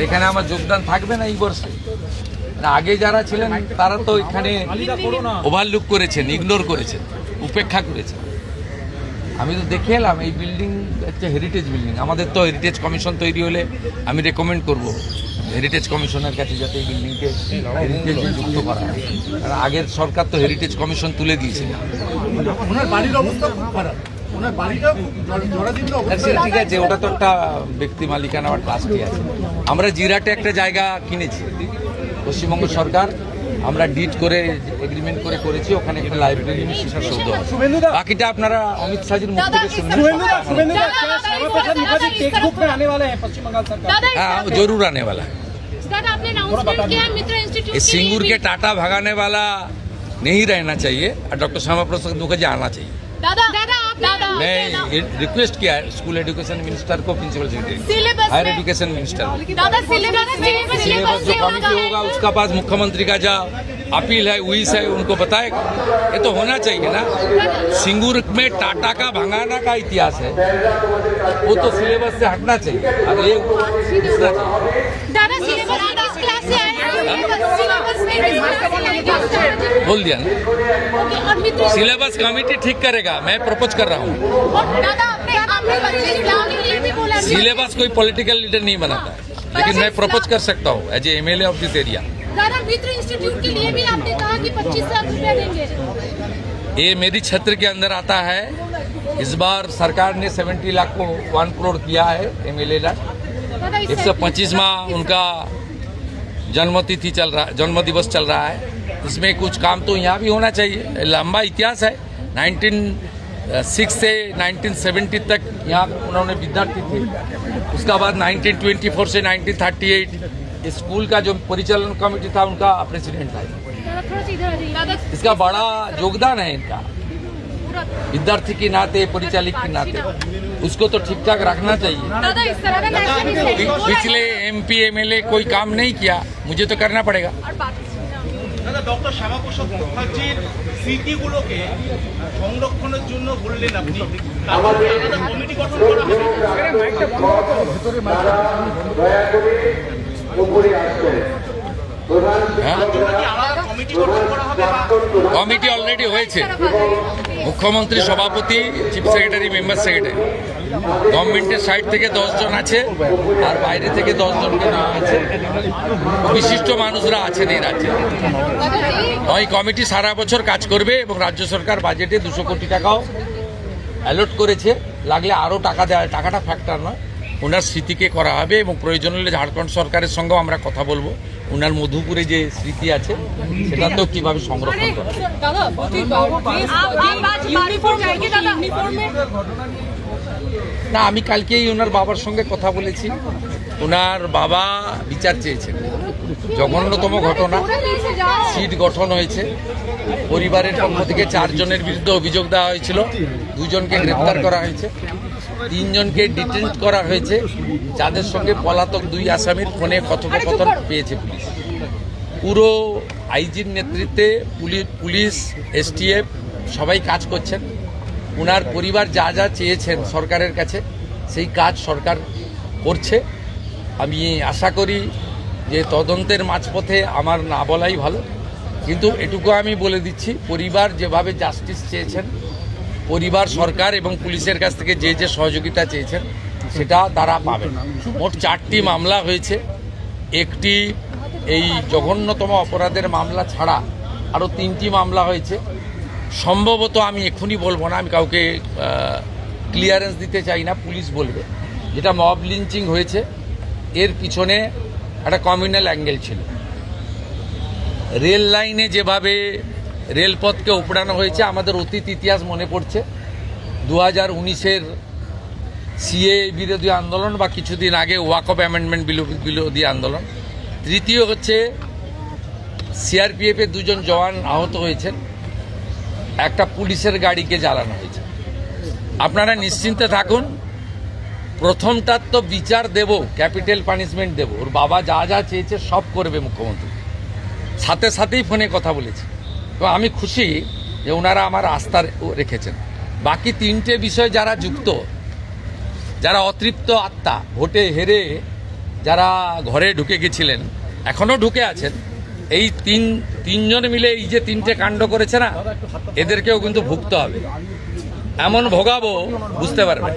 এখানে আমার যোগদান থাকবে না এই বর্ষে? আগে যারা ছিলেন তারা তো এখানে ওভারলুক করেছেন, ইগনোর করেছেন, উপেক্ষা করেছেন। আমি তো দেখে এলাম এই বিল্ডিং হচ্ছে হেরিটেজ বিল্ডিং। আমাদের তো হেরিটেজ কমিশন তৈরি হলে আমি রেকমেন্ড করব হেরিটেজ কমিশনের কাছে যাতে এই বিল্ডিংকে হেরিটেজে যুক্ত করা হয়। আর আগের সরকার তো হেরিটেজ কমিশন তুলে দিয়েছিল। ঠিক আছে, ওটা তো একটা ব্যক্তি মালিকানা বা ট্রাস্টি আছে। আমরা জিরাটে একটা জায়গা কিনেছি, পশ্চিমবঙ্গ সরকার, আমরা ডিড করে এগ্রিমেন্ট করে করেছি। ওখানে একটা লাইব্রেরি সৌধ। বাকিটা আপনারা অমিত শাহজির মুখ থেকে শুনবেন। हाँ जरूर आने वाला है। इस सिंगूर के टाटा भगाने वाला नहीं रहना चाहिए और डॉक्टर श्यामा प्रसाद मुखर्जी आना चाहिए। मैं रिक्वेस्ट किया है स्कूल एजुकेशन मिनिस्टर को, principal secretary, higher education minister को। सिलेबस जो कमिटी होगा उसका पास मुख्यमंत्री का जो अपील है विश है उनको बताएगा। ये तो होना चाहिए ना। सिंगूर में टाटा का भगाना का इतिहास है, वो तो सिलेबस से हटना चाहिए। अब ये बोल दिया ना, सिलेबस कमेटी ठीक करेगा। मैं प्रपोज कर रहा हूँ। सिलेबस कोई पॉलिटिकल लीडर नहीं बनाता, लेकिन मैं प्रपोज कर सकता हूँ as a MLA of this area. Mitra institute के लिए भी आपने कहा कि 25 लाख रुपया देंगे। ये मेरी क्षेत्र के अंदर आता है। इस बार सरकार ने 70 लाख को 1 करोड़ किया है MLA लाख। 125वां उनका जन्मतिथि चल रहा, जन्म दिवस चल रहा है। इसमें कुछ काम तो यहाँ भी होना चाहिए। लंबा इतिहास है, 1906 से 1970 तक यहाँ उन्होंने विद्यार्थी थे। उसका बाद 1924 से 1938 स्कूल का जो परिचालन कमेटी था उनका प्रेसिडेंट था। इसका बड़ा योगदान है इनका, विद्यार्थी के नाते, परिचालित के नाते। उसको तो ठीक ठाक रखना चाहिए। पिछले MP MLA कोई काम नहीं किया, मुझे तो करना पड़ेगा। ডক্টর শ্যামাপ্রসাদ মুখার্জির স্মৃতিগুলোকে সংরক্ষণের জন্য বললেন আপনি, কমিটি গঠন করা হবে। কমিটি অলরেডি হয়েছে। মুখ্যমন্ত্রী সভাপতি, চিফ সেক্রেটারি, মেম্বার সেক্রেটারি, গভর্নমেন্টের সাইড থেকে 10 জন আছে আর বাইরে থেকে 10 জনকে নেওয়া আছে। বিশিষ্ট মানুষরা আছেন এই রাজ্যে। ওই কমিটি সারা বছর কাজ করবে এবং রাজ্য সরকার বাজেটে 200 কোটি টাকাও অ্যালট করেছে। লাগলে আরও টাকা দেওয়া, টাকাটা ফ্যাক্টর নয়। ওনার স্মৃতিকে করা হবে এবং প্রয়োজন হলে ঝাড়খণ্ড সরকারের সঙ্গেও আমরা কথা বলবো। ওনার মধুপুরে যে স্মৃতি আছে সেটা তো কীভাবে সংরক্ষণ করা। না, আমি কালকেই ওনার বাবার সঙ্গে কথা বলেছি। ওনার বাবা বিচার চেয়েছেন। জঘন্যতম ঘটনা, সিট গঠন হয়েছে। পরিবারের পক্ষ থেকে 4 জনের বিরুদ্ধে অভিযোগ দেওয়া হয়েছিল। 2 জনকে গ্রেপ্তার করা হয়েছে, 3 জনকে ডিটেন্ট করা হয়েছে, যাদের সঙ্গে পলাতক 2 আসামির ফোনে কথোপকথন পেয়েছে পুলিশ। পুরো আইজির নেতৃত্বে পুলিশ, STF সবাই কাজ করছেন। ওনার পরিবার যা যা চেয়েছেন সরকারের কাছে সেই কাজ সরকার করছে। আমি আশা করি যে তদন্তের মাঝপথে আমার না বলাই ভালো, কিন্তু এটুকু আমি বলে দিচ্ছি, পরিবার যেভাবে জাস্টিস চেয়েছেন, পরিবার, সরকার এবং পুলিশের কাছ থেকে যে যে সহযোগিতা চেয়েছেন সেটা তারা পাবেন। মোট 4টি মামলা হয়েছে। একটি এই জঘন্যতম অপরাধের মামলা ছাড়া আরও 3টি মামলা হয়েছে। সম্ভবত আমি এখনই বলবো না, আমি কাউকে ক্লিয়ারেন্স দিতে চাই না, পুলিশ বলবে। যেটা মব লিঞ্চিং হয়েছে এর পিছনে একটা কমিউনাল অ্যাঙ্গেল ছিল। রেল লাইনে যেভাবে রেলপথকে উপড়ানো হয়েছে, আমাদের অতীত ইতিহাস মনে পড়ছে। 2019-এর CA বিরোধী আন্দোলন বা কিছুদিন আগে ওয়াকফ অ্যামেন্ডমেন্ট বিরোধী আন্দোলন। তৃতীয় হচ্ছে CRPF-এর 2 জন জওয়ান আহত হয়েছেন, একটা পুলিশের গাড়িকে জ্বালানো হয়েছে। আপনারা নিশ্চিন্তে থাকুন, প্রথমটার তো বিচার দেব, ক্যাপিটাল পানিশমেন্ট দেব। ওর বাবা যা যা চেয়েছে সব করবে মুখ্যমন্ত্রী। সাথে সাথেই ফোনে কথা বলেছি। তো আমি খুশি যে ওনারা আমার আস্থা রেখেছেন। বাকি 3টে বিষয় যারা যুক্ত, যারা অতৃপ্ত আত্মা, ভোটে হেরে যারা ঘরে ঢুকে গেছিলেন, এখনও ঢুকে আছেন, এই তিনজন মিলে এই যে তিনটে কাণ্ড করেছে না, এদেরকেও কিন্তু ভুগতে হবে। এমন ভোগাবো বুঝতে পারবেন।